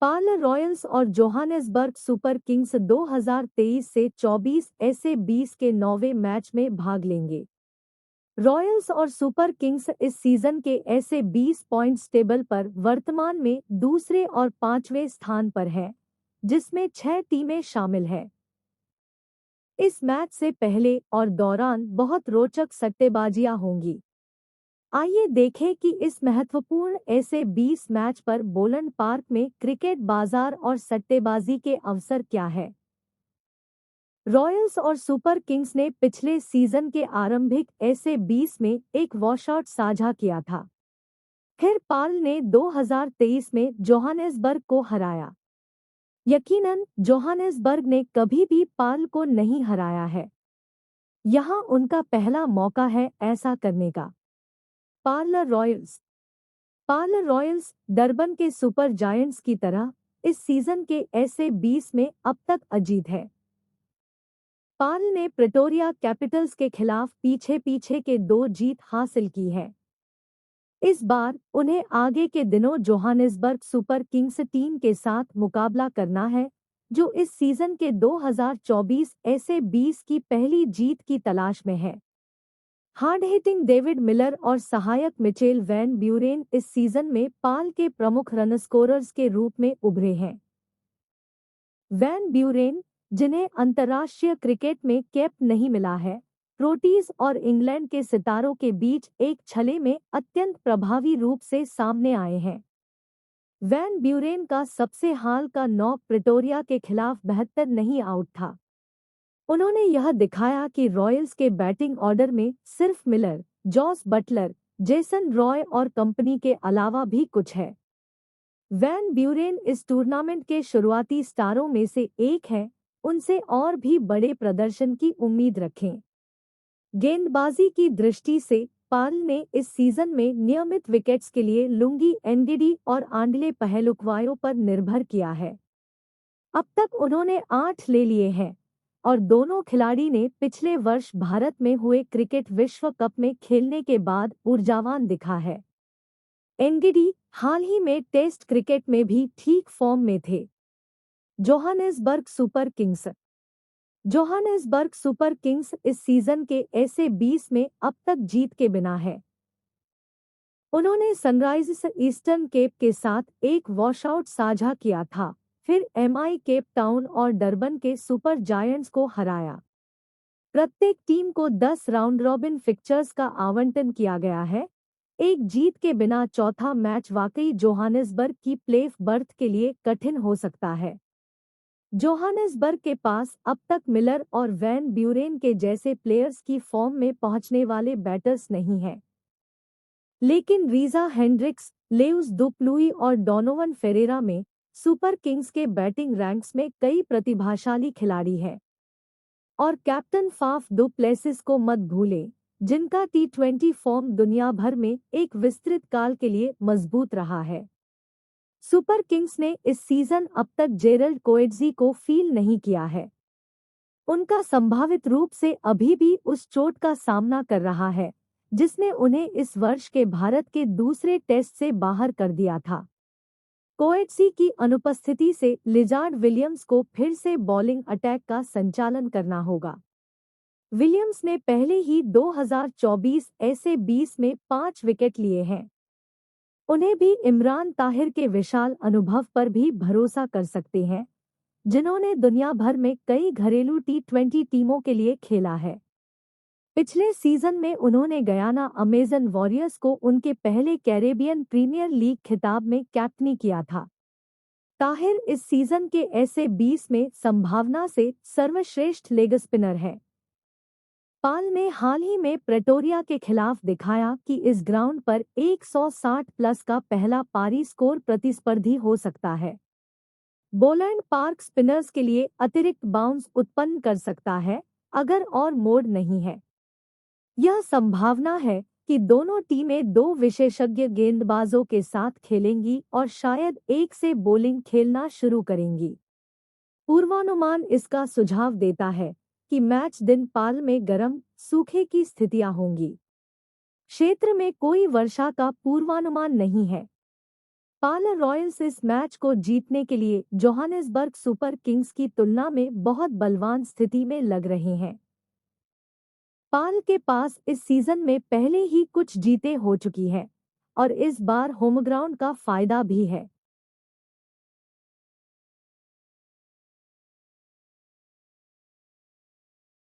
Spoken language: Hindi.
पार्ल रॉयल्स और जोहानेसबर्ग सुपर किंग्स 2023 से 24 ऐसे 20 के 9वें मैच में भाग लेंगे। रॉयल्स और सुपर किंग्स इस सीजन के ऐसे 20 पॉइंट्स टेबल पर वर्तमान में दूसरे और 5वें स्थान पर है, जिसमें 6 टीमें शामिल हैं। इस मैच से पहले और दौरान बहुत रोचक सट्टेबाजियां होंगी। आइए देखें कि इस महत्वपूर्ण ऐसे 20 मैच पर बोलंड पार्क में क्रिकेट बाजार और सट्टेबाजी के अवसर क्या है। रॉयल्स और सुपर किंग्स ने पिछले सीजन के आरंभिक ऐसे 20 में एक वॉशआउट साझा किया था। फिर पार्ल ने 2023 में जोहानेसबर्ग को हराया। यकीनन जोहानेसबर्ग ने कभी भी पार्ल को नहीं हराया है। यहाँ उनका पहला मौका है ऐसा करने का। पार्ल रॉयल्स डरबन के सुपर जायंट्स की तरह इस सीजन के ऐसे 20 में अब तक अजीत है। पार्ल ने प्रेटोरिया कैपिटल्स के खिलाफ पीछे के 2 जीत हासिल की है। इस बार उन्हें आगे के दिनों जोहानेसबर्ग सुपर किंग्स टीम के साथ मुकाबला करना है, जो इस सीजन के 2024 ऐसे 20 की पहली जीत की तलाश में है। हार्ड हिटिंग डेविड मिलर और सहायक मिचेल वैन ब्यूरेन इस सीजन में पार्ल के प्रमुख रन स्कोरर्स के रूप में उभरे हैं। वैन ब्यूरेन, जिन्हें अंतर्राष्ट्रीय क्रिकेट में कैप नहीं मिला है, प्रोटीज और इंग्लैंड के सितारों के बीच एक छले में अत्यंत प्रभावी रूप से सामने आए हैं। वैन ब्यूरेन का सबसे हाल का नॉक प्रेटोरिया के खिलाफ 72 नहीं आउट था। उन्होंने यह दिखाया कि रॉयल्स के बैटिंग ऑर्डर में सिर्फ Miller, Jos Buttler, Jason Roy और कंपनी के अलावा भी कुछ है। वैन ब्यूरेन इस टूर्नामेंट के शुरुआती स्टारों में से एक है, उनसे और भी बड़े प्रदर्शन की उम्मीद रखें। गेंदबाजी की दृष्टि से पार्ल ने इस सीजन में नियमित विकेट्स के लिए लुंगी एनडीडी और आंडले पहेलुकवायों पर निर्भर किया है। अब तक उन्होंने 8 ले लिए हैं और दोनों खिलाड़ी ने पिछले वर्ष भारत में हुए क्रिकेट विश्व कप में खेलने के बाद ऊर्जावान दिखा है। एनडीडी हाल ही में टेस्ट क्रिकेट में भी ठीक फॉर्म में थे। जोहानेसबर्ग सुपर किंग्स इस सीजन के ऐसे 20 में अब तक जीत के बिना है। उन्होंने सनराइजर्स ईस्टर्न केप के साथ एक वॉशआउट साझा किया था, फिर एमआई केप टाउन और डरबन के सुपर जायंट्स को हराया। प्रत्येक टीम को 10 राउंड रॉबिन फिक्चर्स का आवंटन किया गया है। एक जीत के बिना चौथा मैच वाकई जोहानेसबर्ग की प्लेऑफ बर्थ के लिए कठिन हो सकता है। जोहानेसबर्ग के पास अब तक मिलर और वैन ब्यूरेन के जैसे प्लेयर्स की फॉर्म में पहुंचने वाले बैटर्स नहीं हैं। लेकिन रीजा हेंड्रिक्स, लेउस दुप्लुई और डोनोवन फेरेरा में सुपर किंग्स के बैटिंग रैंक्स में कई प्रतिभाशाली खिलाड़ी हैं। और कैप्टन फाफ दु प्लेसिस को मत भूलें, जिनका T20 फॉर्म दुनिया भर में एक विस्तृत काल के लिए मजबूत रहा है। सुपर किंग्स ने इस सीजन अब तक जेरल्ड कोएट्जी को फील नहीं किया है। उनका संभावित रूप से अभी भी उस चोट का सामना कर रहा है, जिसने उन्हें इस वर्ष के भारत के दूसरे टेस्ट से बाहर कर दिया था। कोएट्जी की अनुपस्थिति से लिजार्ड विलियम्स को फिर से बॉलिंग अटैक का संचालन करना होगा। विलियम्स ने पहले ही 2024 ऐसे 20 में 5 विकेट लिए हैं। उन्हें भी इमरान ताहिर के विशाल अनुभव पर भी भरोसा कर सकते हैं, जिन्होंने दुनिया भर में कई घरेलू T20 टीमों के लिए खेला है। पिछले सीजन में उन्होंने गयाना अमेजन वॉरियर्स को उनके पहले कैरेबियन प्रीमियर लीग खिताब में कैप्टनी किया था। ताहिर इस सीजन के ऐसे 20 में संभावना से सर्वश्रेष्ठ लेग स्पिनर है। पार्ल ने हाल ही में प्रेटोरिया के खिलाफ दिखाया कि इस ग्राउंड पर 160 प्लस का पहला पारी स्कोर प्रतिस्पर्धी हो सकता है। बोलंड पार्क स्पिनर्स के लिए अतिरिक्त बाउंस उत्पन्न कर सकता है अगर और मोड नहीं है। यह संभावना है कि दोनों टीमें 2 विशेषज्ञ गेंदबाजों के साथ खेलेंगी और शायद एक से बॉलिंग खेलना शुरू करेंगी। पूर्वानुमान इसका सुझाव देता है कि मैच दिन पार्ल में गर्म, सूखे की स्थितियां होंगी। क्षेत्र में कोई वर्षा का पूर्वानुमान नहीं है। पाल रॉयल्स इस मैच को जीतने के लिए जोहानिसबर्ग सुपर किंग्स की तुलना में बहुत बलवान स्थिति में लग रहे हैं। पाल के पास इस सीजन में पहले ही कुछ जीतें हो चुकी है और इस बार होमग्राउंड का फायदा भी है।